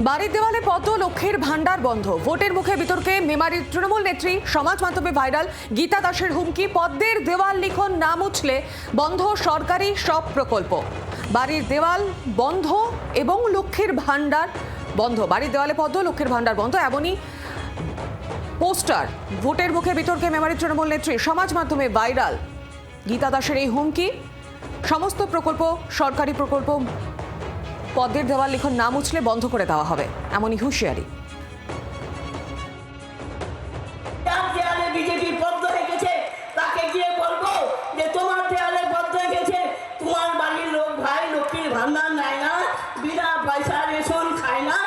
বাড়ির দেওয়ালে পদ্ম লক্ষ্মীর ভান্ডার বন্ধ, ভোটের মুখে বিতর্কে মেমারির তৃণমূল নেত্রী, সমাজ মাধ্যমে ভাইরাল গীতা দাসের হুমকি, পদ্মের দেওয়াল লিখন না মুছলে বন্ধ সরকারি সব প্রকল্প। বাড়ির দেওয়াল বন্ধ এবং লক্ষ্মীর ভান্ডার বন্ধ, বাড়ির দেওয়ালে পদ্ম লক্ষ্মীর ভান্ডার বন্ধ, এমনই পোস্টার। ভোটের মুখে বিতর্কে মেমারির তৃণমূল নেত্রী, সমাজ মাধ্যমে ভাইরাল গীতা দাসের এই হুমকি, সমস্ত প্রকল্প সরকারি প্রকল্প পদ্মের দেওয়াল লিখন না মুছলে বন্ধ করে দেওয়া হবে, এমনই হুঁশিয়ারি। বিজেপি পদ্ম রেখেছে, তাকে গিয়ে বলবো যে তোমার দেয়ালে পদ্ম রেখেছে, তোমার বাড়ির লোক ভাই লক্ষ্মীর ভান্ডার নেয় না, বিনা পয়সা রেশন খায় না,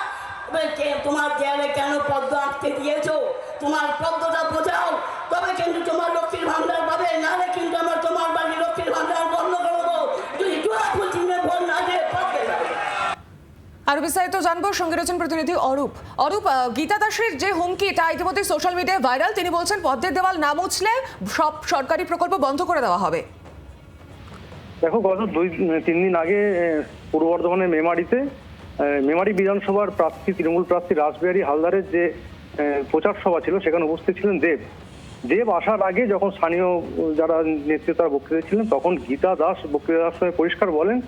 তোমার দেয়ালে কেন পদ্ম আটকে দিয়েছো? তোমার পদ্মটা বোঝাও, তবে কিন্তু তোমার লক্ষ্মীর ভান্ডার পাবে, নাহলে কিন্তু আমার তোমার বাড়ির লক্ষ্মীর ভান্ডার বন্ধ করবো। যদি জোড়াফুল চিহ্নে ভোট না দিয়ে পদ্মে যাবে। আরো বিস্তারিত জানবো, সঙ্গে রয়েছেন প্রতিনিধি অরূপ। অরূপ, গীতা দাসের যে হুমকি তা ইতিমধ্যে সোশ্যাল মিডিয়ায় ভাইরাল। তিনি বলছেন পদ্মের দেওয়াল না মুছলে সব সরকারি প্রকল্প বন্ধ করে দেওয়া হবে। দেখো, গত 2-3 দিন আগে পূর্ব বর্ধমানের মেমারি বিধানসভার প্রার্থী, তৃণমূল প্রার্থী রাসবিহারী হালদারের যে প্রচার সভা ছিল, সেখানে উপস্থিত ছিলেন দেব আসার আগে যখন স্থানীয় যারা নেতৃত্ব তারা বক্তৃতা ছিলেন, তখন গীতা দাস বক্তৃতার সময় পরিষ্কার বলেন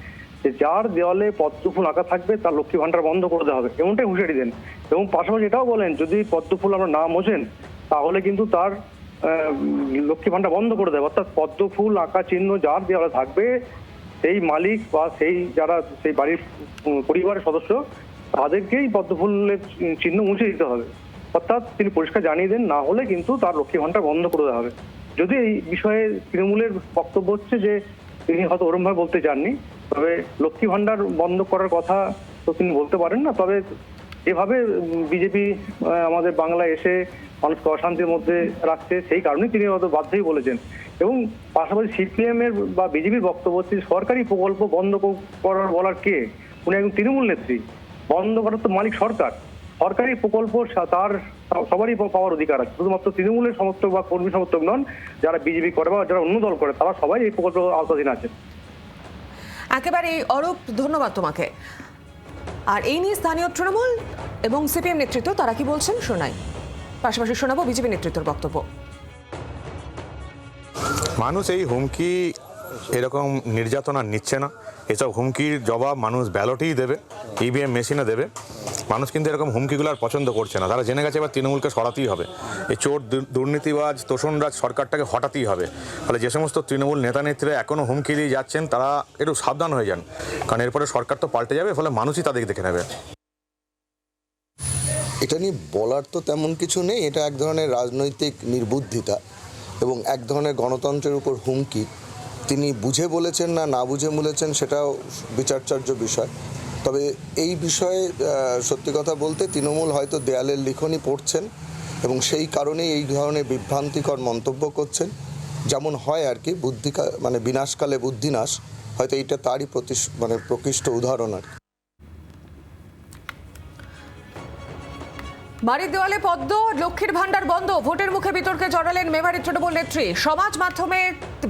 যে যার দেওয়ালে পদ্মফুল আঁকা থাকবে তার লক্ষ্মী ভান্ডার বন্ধ করে দেওয়া হবে, এমনটাই হুঁশিয়ারি দেন। এবং পাশাপাশি এটাও বলেন যদি পদ্মফুল আমরা না মোছেন তাহলে কিন্তু তার লক্ষ্মী ভান্ডার বন্ধ করে দেবে। অর্থাৎ পদ্মফুল আঁকা চিহ্ন যার দেওয়ালে থাকবে সেই মালিক বা যারা সেই বাড়ির পরিবারের সদস্য, তাদেরকেই পদ্মফুলের চিহ্ন মুছে দিতে হবে। অর্থাৎ তিনি পরিষ্কার জানিয়ে দেন, না হলে কিন্তু তার লক্ষ্মী ভান্ডার বন্ধ করে দেওয়া হবে। যদি এই বিষয়ে তৃণমূলের বক্তব্য হচ্ছে যে তিনি হয়তো ওরমভাবে বলতে চাননি, তবে লক্ষ্মী ভান্ডার বন্ধ করার কথা তো তিনি বলতে পারেন না। তবে এভাবে বিজেপি আমাদের বাংলায় এসে মানুষকে অশান্তির মধ্যে রাখছে, সেই কারণেই তিনি হয়তো বাধ্যই বলেছেন। এবং পাশাপাশি সিপিএম এর বা বিজেপির বক্তব্য হচ্ছে সরকারি প্রকল্প বন্ধ করার বলার কে? উনি একজন তৃণমূল নেত্রী, বন্ধ করার তো মালিক সরকার। সরকারি প্রকল্প তার সবারই পাওয়ার অধিকার আছে, শুধুমাত্র তৃণমূলের সমর্থক বা কর্মী সমর্থক নন, যারা বিজেপি করে বা যারা অন্য দল করে তারা সবাই এই প্রকল্প আওতাধীন আছে। একেবারে অরূপ, ধন্যবাদ তোমাকে। আর এই নিয়ে স্থানীয় তৃণমূল এবং সিপিএম নেতৃত্ব তারা কি বলছেন শোনাই, পাশাপাশি শোনাবো বিজেপি নেতৃত্বের বক্তব্য। মানুষ এই হুমকি এরকম নির্যাতনা নিচ্ছে না, এসব হুমকির জবাব মানুষ ব্যালটেই দেবে, ইভিএম মেশিনে দেবে। মানুষ কিন্তু এরকম হুমকিগুলো আর পছন্দ করছে না, তারা জেনে গেছে এবার তৃণমূলকে সরাতেই হবে, এই চোর দুর্নীতিবাজ তোষণরাজ সরকারটাকে হটাতেই হবে। ফলে যে সমস্ত তৃণমূল নেতা নেত্রীরা এখনও হুমকি দিয়ে যাচ্ছেন তারা একটু সাবধান হয়ে যান, কারণ এরপরে সরকার তো পাল্টে যাবে, ফলে মানুষই তাদেরকে দেখে নেবে। এটা নিয়ে বলার তো তেমন কিছু নেই, এটা এক ধরনের রাজনৈতিক নির্বুদ্ধিতা এবং এক ধরনের গণতন্ত্রের উপর হুমকি। তিনি বুঝে বলেছেন না বুঝে বলেছেন সেটাও বিচারচার্য বিষয়। তবে এই বিষয়ে সত্যি কথা বলতে তৃণমূল হয়তো দেয়ালের লিখনই পড়ছেন এবং সেই কারণেই এই ধরনের বিভ্রান্তিকর মন্তব্য করছেন। যেমন হয় আর কি, মানে বিনাশকালে বুদ্ধিনাশ, হয়তো এইটা তারই প্রকৃষ্ট উদাহরণ আর কি। বাড়ির দেওয়ালে পদ্ম লক্ষ্মীর ভান্ডার বন্ধ, ভোটের মুখে বিতর্কে জড়ালেন মেমারির তৃণমূল নেত্রী, সমাজ মাধ্যমে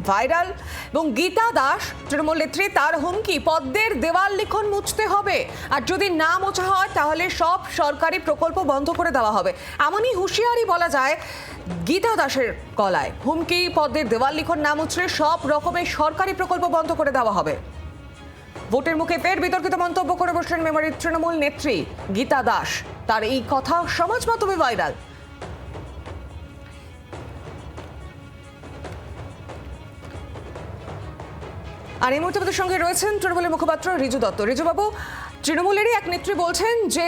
ভাইরাল। এবং গীতা দাস তৃণমূল নেত্রী, তার হুমকি পদ্মের দেওয়াল লিখন মুছতে হবে, আর যদি না মোছা হয় তাহলে সব সরকারি প্রকল্প বন্ধ করে দেওয়া হবে, এমনই হুঁশিয়ারি বলা যায় গীতা দাসের গলায়। হুমকি পদ্মের দেওয়াল লিখন না মুছলে সব রকমের সরকারি প্রকল্প বন্ধ করে দেওয়া হবে। ভোটের মুখে ফের বিতর্কিত মন্তব্য করে বসলেন মেমারির তৃণমূল নেত্রী গীতা দাস, তার এই কথা সমাজ মাধ্যমে ভাইরাল। আর এই মুহূর্তে আমাদের সঙ্গে রয়েছেন তৃণমূলের মুখপাত্র রিজু দত্ত। রিজুবাবু, তৃণমূলেরই এক নেত্রী বলছেন যে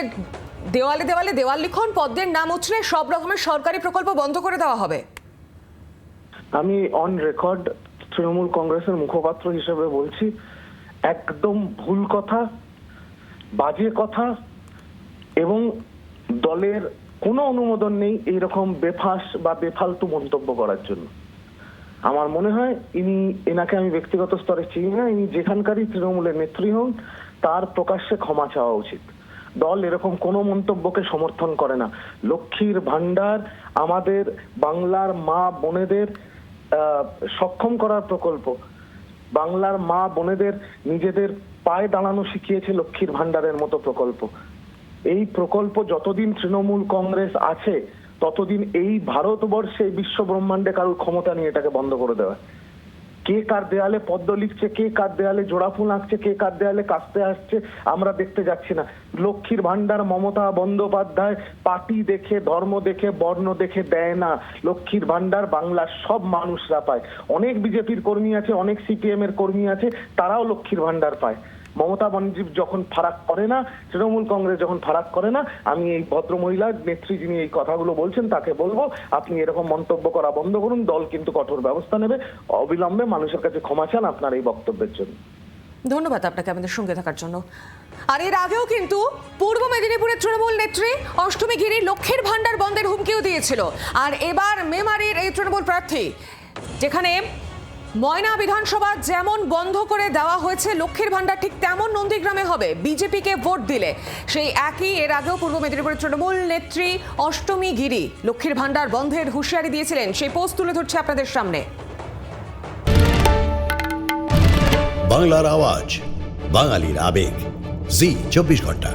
দেওয়ালে দেওয়ালে দেওয়াল লিখন পদ্মের নাম উঠলে সব রকমের সরকারি প্রকল্প বন্ধ করে দেওয়া হবে। আমি অন রেকর্ড তৃণমূল কংগ্রেসের মুখপাত্র হিসেবে বলছি, একদম ভুল কথা, বাজে কথা, এবং দলের কোনো অনুমোদন নেই এইরকম বেফাঁস বা বেফালতু মন্তব্য করার জন্য। আমার মনে হয় এনাকে আমি ব্যক্তিগত স্তরে চিনি না, ইনি যেখানকারই তৃণমূলের নেত্রী হন তার প্রকাশ্যে ক্ষমা চাওয়া উচিত। দল এরকম কোনো মন্তব্যকে সমর্থন করে না। লক্ষ্মীর ভান্ডার আমাদের বাংলার মা বোনেদের সক্ষম করার প্রকল্প, বাংলার মা বোনেদের নিজেদের পায়ে দাঁড়ানো শিখিয়েছে লক্ষ্মীর ভান্ডারের মতো প্রকল্প। এই প্রকল্প যতদিন তৃণমূল কংগ্রেস আছে ততদিন এই ভারতবর্ষে বিশ্ব ব্রহ্মাণ্ডে কারোর ক্ষমতা নিয়ে এটাকে বন্ধ করে দেওয়া। কে কার দেয়ালে পদ্ম লিখছে, কে কার দেয়ালে জোড়া ফুল আঁকছে, কে কার দেয়ালে কাস্তে আসছে আমরা দেখতে যাচ্ছি না। লক্ষ্মীর ভান্ডার মমতা বন্দ্যোপাধ্যায় পার্টি দেখে, ধর্ম দেখে, বর্ণ দেখে দেয় না। লক্ষ্মীর ভান্ডার বাংলার সব মানুষরা পায়। অনেক বিজেপির কর্মী আছে, অনেক সিপিএম এর কর্মী আছে, তারাও লক্ষ্মীর ভান্ডার পায়। মমতা বন্দ্যোপাধ্যায় যখন ফারাক করে না, তৃণমূল কংগ্রেস যখন ফারাক করে না, আমি এই ভদ্র মহিলার নেত্রী যিনি এই কথাগুলো বলছেন তাকে বলবো আপনি এরকম মন্তব্য করা বন্ধ করুন। দল কিন্তু কঠোর ব্যবস্থা নেবে। অবিলম্বে মানুষের কাছে ক্ষমা চান আপনার এই বক্তব্যের জন্য। ধন্যবাদ আপনাকে আমাদের সঙ্গে থাকার জন্য। আর এর আগেও কিন্তু পূর্ব মেদিনীপুরের তৃণমূল নেত্রী অষ্টমী গিরি লক্ষ্মীর ভান্ডার বন্ধের হুমকিও দিয়েছিল। আর এবার মেমারির এই তৃণমূল প্রার্থী, যেখানে ময়না বিধানসভা যেমন বন্ধ করে দেওয়া হয়েছে, লক্ষ্মীর ভান্ডার ঠিক তেমন নন্দীগ্রামে হবে বিজেপিকে ভোট দিলে। সেই একই এর আগেও পূর্ব মেদিনীপুরের তৃণমূল নেত্রী অষ্টমী গিরি লক্ষ্মীর ভান্ডার বন্ধের হুঁশিয়ারি দিয়েছিলেন। সেই পোস্ট তুলে ধরছে আপনাদের সামনে। বাংলার আওয়াজ, বাঙালির আবেগ, জি 24 ঘন্টা।